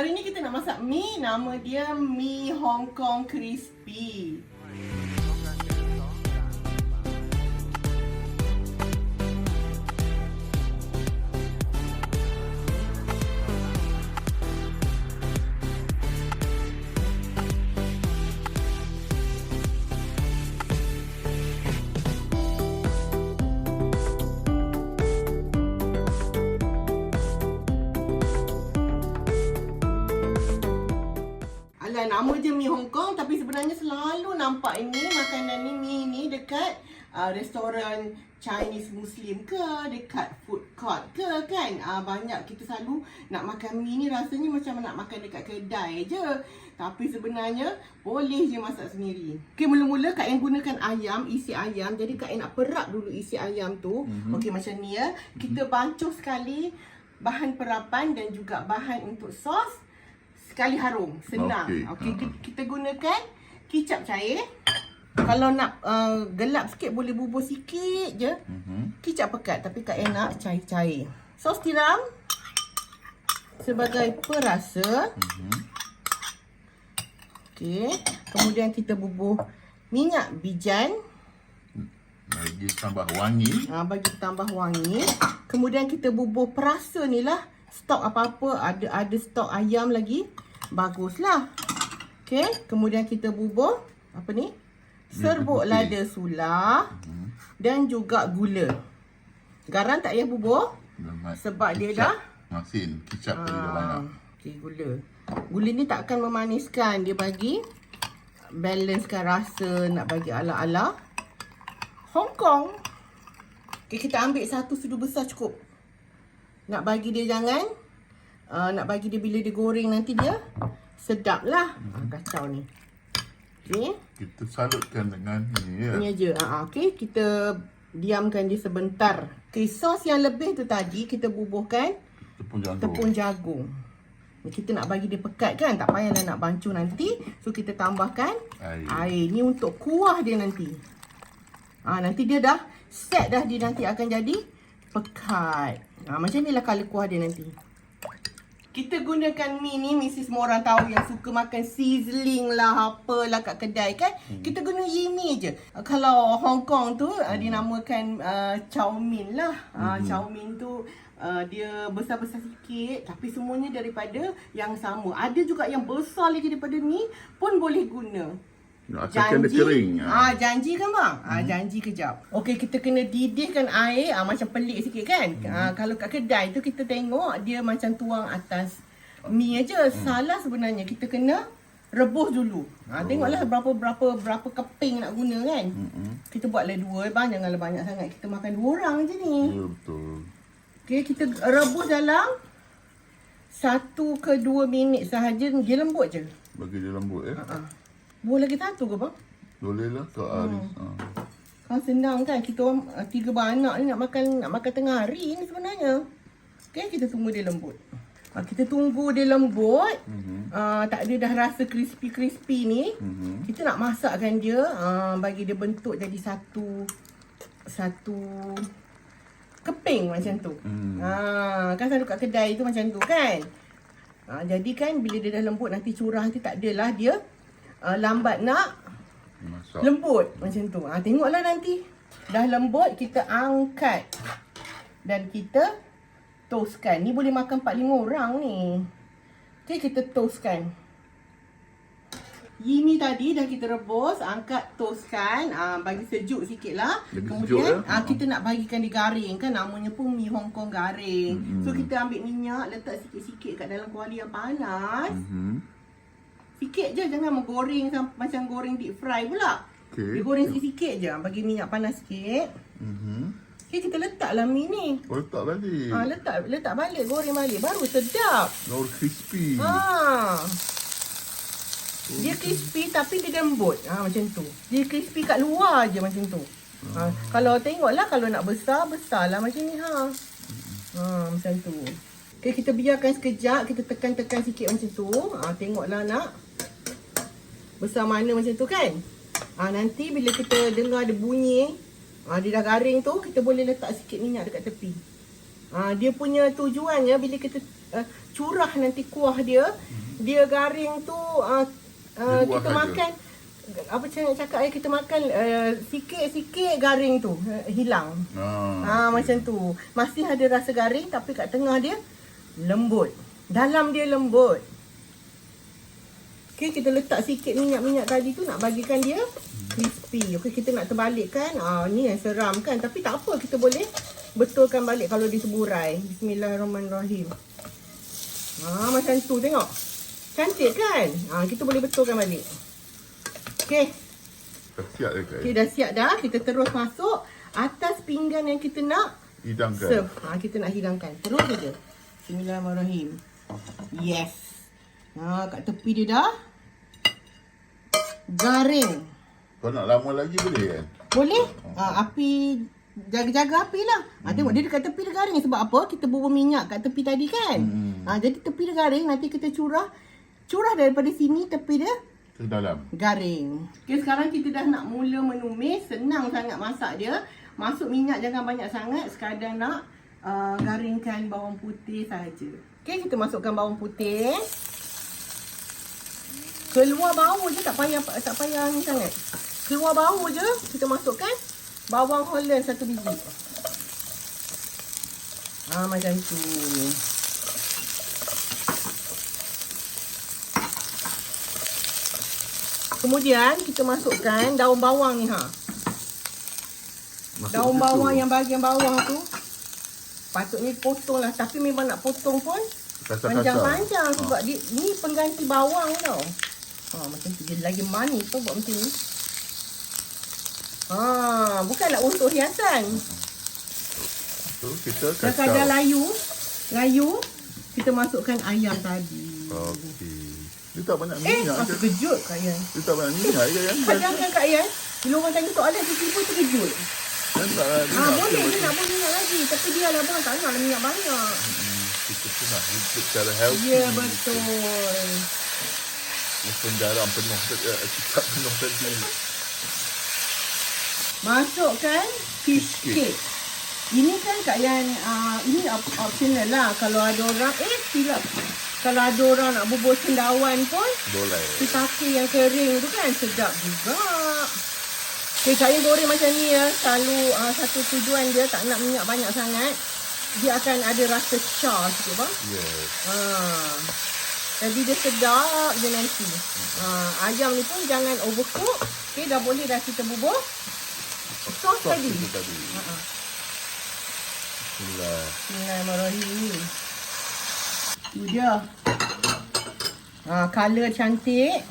Hari ni kita nak masak mi, nama dia mi Hong Kong crispy. Alah, nama je mi Hong Kong tapi sebenarnya selalu nampak ini makanan ni, mi ni dekat restoran Chinese Muslim ke, dekat food court ke kan. Banyak kita selalu nak makan mi ni rasanya macam nak makan dekat kedai je. Tapi sebenarnya boleh je masak sendiri. Okey, mula-mula Kak Ain gunakan ayam, isi ayam. Jadi Kak Ain nak perap dulu isi ayam tu. Okey, macam ni ya. Kita bancuh sekali bahan perapan dan juga bahan untuk sos. Sekali harum, senang. Okey, kita gunakan kicap cair. Kalau nak gelap sikit boleh bubuh sikit je. Kicap pekat tapi Kak Ain nak cair-cair. Sos tiram sebagai perasa. Okey, kemudian kita bubuh minyak bijan. Bagi tambah wangi. Bagi tambah wangi. Kemudian kita bubuh perasa ni lah. Stok apa-apa, ada stok ayam lagi. Baguslah. Okey, kemudian kita bubuh apa ni? Serbuk lada sula dan juga gula. Garam tak payah bubuh sebab dia dah masin, kicap tadi dah banyak. Okey, gula. Gula ni tak akan memaniskan, dia bagi balancekan rasa, nak bagi ala-ala Hong Kong. Okey, kita ambil satu sudu besar cukup. Nak bagi dia jangan nak bagi dia bila dia goreng nanti dia sedap lah. Kacau ni. Okey. Kita salutkan dengan ni ya. Ni aja. Okey, kita diamkan dia sebentar. Okey, sos yang lebih tu tadi kita bubuhkan tepung jagung. Ni kita nak bagi dia pekat kan, tak payahlah nak bancuh nanti. So kita tambahkan air. Ni untuk kuah dia nanti. Nanti dia dah set dah, dia nanti akan jadi pekat. Macam ni lah colour kuah dia nanti. Kita gunakan mi ni, mesti semua orang tahu yang suka makan sizzling lah, apalah kat kedai kan. Kita guna mi je. Kalau Hong Kong tu dinamakan chow mein lah. Chow mein tu dia besar-besar sikit tapi semuanya daripada yang sama. Ada juga yang besar lagi daripada ni pun boleh guna. Asalkan dia kering. Janji kan bang? Janji kejap. Okey, kita kena didihkan air macam pelik sikit kan. Kalau kat kedai tu kita tengok dia macam tuang atas mi aja. Salah sebenarnya. Kita kena rebus dulu. Tengoklah berapa keping nak guna kan. Kita buatlah 2 bang, janganlah banyak sangat. Kita makan 2 orang je ni. Ya, betul. Okey, kita rebus dalam 1 ke 2 minit sahaja. Dia lembut je. Bagi dia lembut ya. Boleh lagi satu ke bang? Boleh lah Kak Aris. Kan senang kan, kita orang 3 beranak ni nak makan tengah hari ni sebenarnya. Okey, kita tunggu dia lembut. Kita tunggu dia lembut. Tak ada dah rasa crispy ni. Kita nak masakkan dia bagi dia bentuk jadi satu keping macam tu. Kan selalu kat kedai tu macam tu kan. Jadi kan bila dia dah lembut nanti curah nanti tak adalah dia lambat nak masak. Lembut macam tu. Tengoklah nanti dah lembut, kita angkat dan kita toastkan. Ni boleh makan 4-5 orang ni. Okey, kita toastkan. Yimi tadi dah kita rebus, angkat toastkan, bagi sejuk sikit lah. Kemudian kita nak bagikan dia garing kan, namanya pun mi Hong Kong garing. So kita ambil minyak, letak sikit-sikit kat dalam kuali yang panas. Sikit je, jangan menggoreng macam goreng deep fry pula. Dia goreng sikit-sikit je, bagi minyak panas sikit. Okay, kita letaklah mi ni. Letak balik. Letak balik, goreng balik, baru sedap. Baru crispy. Dia crispy tapi dia lembut. Macam tu. Dia crispy kat luar je macam tu. Kalau tengoklah, kalau nak besar-besarlah macam ni macam tu. Okay, kita biarkan sekejap, kita tekan-tekan sikit macam tu. Tengoklah nak besar mana macam tu kan. Nanti bila kita dengar ada bunyi, dia dah garing tu, kita boleh letak sikit minyak dekat tepi. Dia punya tujuannya bila kita curah nanti kuah dia. Dia garing tu Dia kita buah makan apa cakap kita makan sikit-sikit garing tu hilang. Macam tu. Masih ada rasa garing tapi kat tengah dia lembut. Dalam dia lembut. Okey, kita letak sikit minyak-minyak tadi tu nak bagikan dia crispy. Okey, kita nak terbalikkan. Ni yang seram kan. Tapi tak apa, kita boleh betulkan balik kalau dia terburai. Bismillahirrahmanirrahim. Macam tu, tengok. Cantik kan? Kita boleh betulkan balik. Okey. Dah siap dah Kak. Okey, dah siap dah. Kita terus masuk atas pinggan yang kita nak Hidangkan. serve. Kita nak hidangkan. Terus saja. Bismillahirrahmanirrahim. Yes. Kat tepi dia dah garing. Kau nak lama lagi boleh kan? Boleh? Api, jaga-jaga api lah. Tengok dia dekat tepi dia garing. Sebab apa? Kita bubuh minyak kat tepi tadi kan. Jadi tepi dia garing. Nanti kita curah daripada sini tepi dia Ke dalam. garing. Okay, sekarang kita dah nak mula menumis. Senang sangat masak dia. Masuk minyak jangan banyak sangat. Sekadar nak garingkan bawang putih saja. Okay, kita masukkan bawang putih. Keluar bau je, tak payah ni sangat. Keluar bau je, kita masukkan bawang Holland 1 biji. Macam tu. Kemudian kita masukkan daun bawang ni daun bawang yang bahagian bawah tu patutnya potong lah, tapi memang nak potong pun panjang-panjang sebab dia ni pengganti bawang tau. Macam tu dia lagi manis tu buat macam ni. Bukanlah untuk hiasan. Tu kita Dah kacau. kadar layu, kita masukkan ayam tadi. Okey. Dia tak banyak minyak Masuk ke? kejut Kak Yan. Dia tak banyak minyak ke kan? Jangan Kak Yan. Bila orang tanya soalan, tiba-tiba terkejut. Kan tak ada minyak. Boleh, dia nak buat minyak lagi. Tapi dia lah bang, tak nak minyak banyak. Kita pun nak hidup secara healthy. Ya, betul. Walaupun garam penuh, kita penuh tadi. Masukkan fish cake. Ini kan Kak Yan, ini optional lah. Kalau ada orang, silap. Kalau ada orang nak bubur cendawan pun, Boleh. kita pakai yang kering tu kan, sedap juga. Okay, Kak Yan goreng macam ni ya. Selalu satu tujuan dia tak nak minyak banyak sangat. Dia akan ada rasa char sikit bang. Yes. Jadi dia sedap je nanti. Ayam ni pun jangan overcook. Okay, dah boleh dah kita bubur sos tadi. Tadi. Bismillahirrahmanirrahim. Itu dia. Color cantik.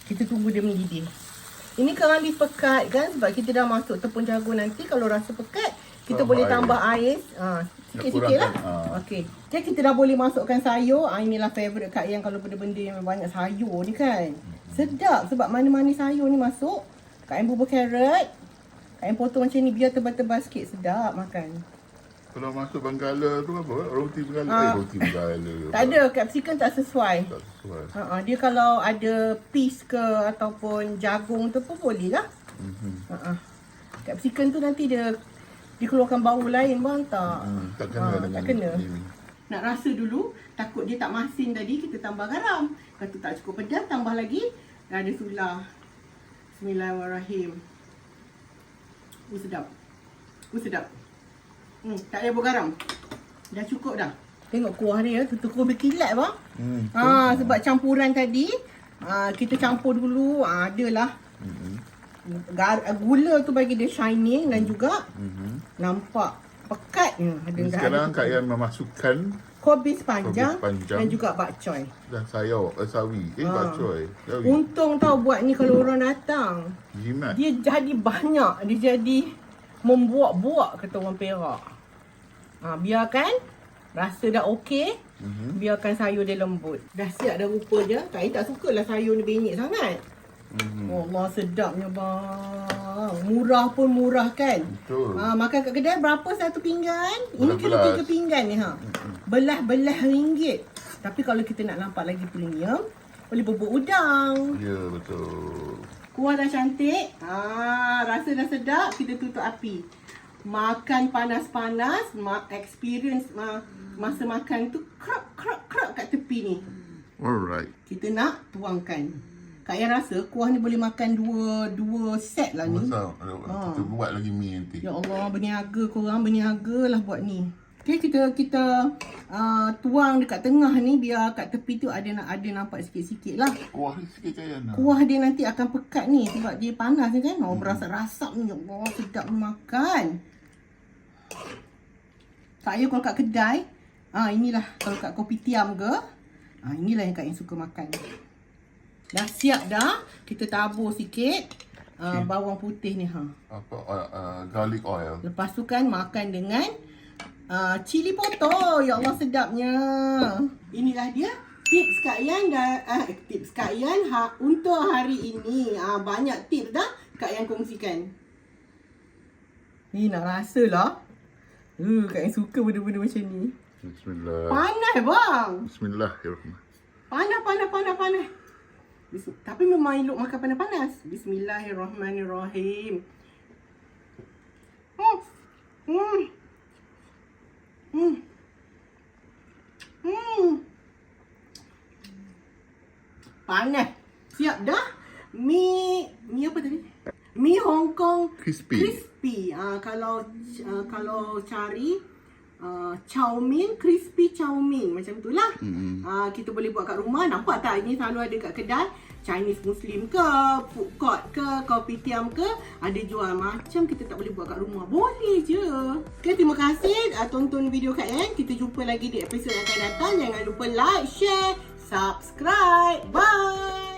Kita tunggu dia mendidih. Ini kerana pekat kan, sebab kita dah masuk tepung jagung nanti. Kalau rasa pekat, kita boleh tambah air. Sikit-sikit lah. Okey. Okay, kita dah boleh masukkan sayur. Inilah favourite Kak Yan kalau benda-benda yang banyak sayur ni kan. Sedap sebab mana-mana sayur ni masuk. Kak Yan bubur carrot. Kak Yan potong macam ni biar tebal-tebal sikit. Sedap makan. Kalau masuk Benggala tu apa? Roti Benggala. Roti Benggala. Tak ada, capsicum tak sesuai. Tak sesuai. Dia kalau ada peas ke ataupun jagung tu pun boleh lah. Capsicum tu nanti dia dikeluarkan bau lain bang, tak? Tak kena dengan tak kena. ini. Nak rasa dulu, takut dia tak masin tadi, kita tambah garam. Kalau tak cukup pedas, tambah lagi. Dah ada sulah. Bismillahirrahmanirrahim. Sedap. Sedap. Tak payah buat garam. Dah cukup dah. Tengok kuah dia, tutup berkilat bang. Sebab campuran tadi, kita campur dulu, adalah gula tu bagi dia shining dan juga nampak pekatnya. Sekarang Kak Yan memasukkan kobis panjang panjang dan juga bakcoy. dan sayur, sawi. Bakcoy. Sawi. Untung tau buat ni kalau orang datang. Jimat. Dia jadi banyak, dia jadi membuak-buak kata orang Perak. Biarkan rasa dah okey. Biarkan sayur dia lembut. Dah siap dah rupa dia. Kak Yan tak sukalah sayur ni benyek sangat. Allah sedapnya bang. Murah pun murah kan. Betul. Makan kat kedai berapa satu pinggan? Ini kira 3 pinggan ni Belah-belah ringgit. Tapi kalau kita nak nampak lagi premium, boleh bubur udang. Ya, betul. Kuah dah cantik. Rasa dah sedap, kita tutup api. makan panas-panas, experience masa makan tu krap kat tepi ni. Alright. Kita nak tuangkan. Kak Yan rasa kuah ni boleh makan dua set lah ni. Masa kita buat lagi mi nanti. Ya Allah, berniaga korang, berniaga lah buat ni. Okay, kita tuang dekat tengah ni biar kat tepi tu ada nampak sikit-sikit lah. Kuah ni sikit Kak Yan lah. Kuah dia nanti akan pekat ni sebab dia panas ni kan. Berasap-rasap ni. Ya Allah, sedap ni makan. Kak Yan kalau kat kedai, inilah kalau kat kopitiam ke, inilah yang Kak Yan suka makan. Dah siap dah. Kita tabur sikit bawang putih ni. Garlic oil. Lepas tu kan makan dengan cili poto. Ya Allah, sedapnya. Inilah dia tips Kak Yan tips Kak Yan untuk hari ini. Banyak tips dah Kak Yan kongsikan. Ni nak rasa lah. Kak Yan suka benda-benda macam ni. Bismillah. Panas bang. Bismillahirrahmanirrahim. Panas. Tapi memang elok makan panas-panas. Bismillahirrahmanirrahim. Panas. Siap dah. Mi apa tadi? Mi Hong Kong crispy. Kalau cari chow mein, crispy chow mein macam tu lah. Kita boleh buat kat rumah. Nampak tak? Ini selalu ada kat kedai Chinese Muslim ke, food court ke, kopitiam ke, ada jual. Macam kita tak boleh buat kat rumah. Boleh je. Okay, terima kasih tonton video Kak Yan. Kita jumpa lagi di episod yang akan datang. Jangan lupa like, share, subscribe. Bye.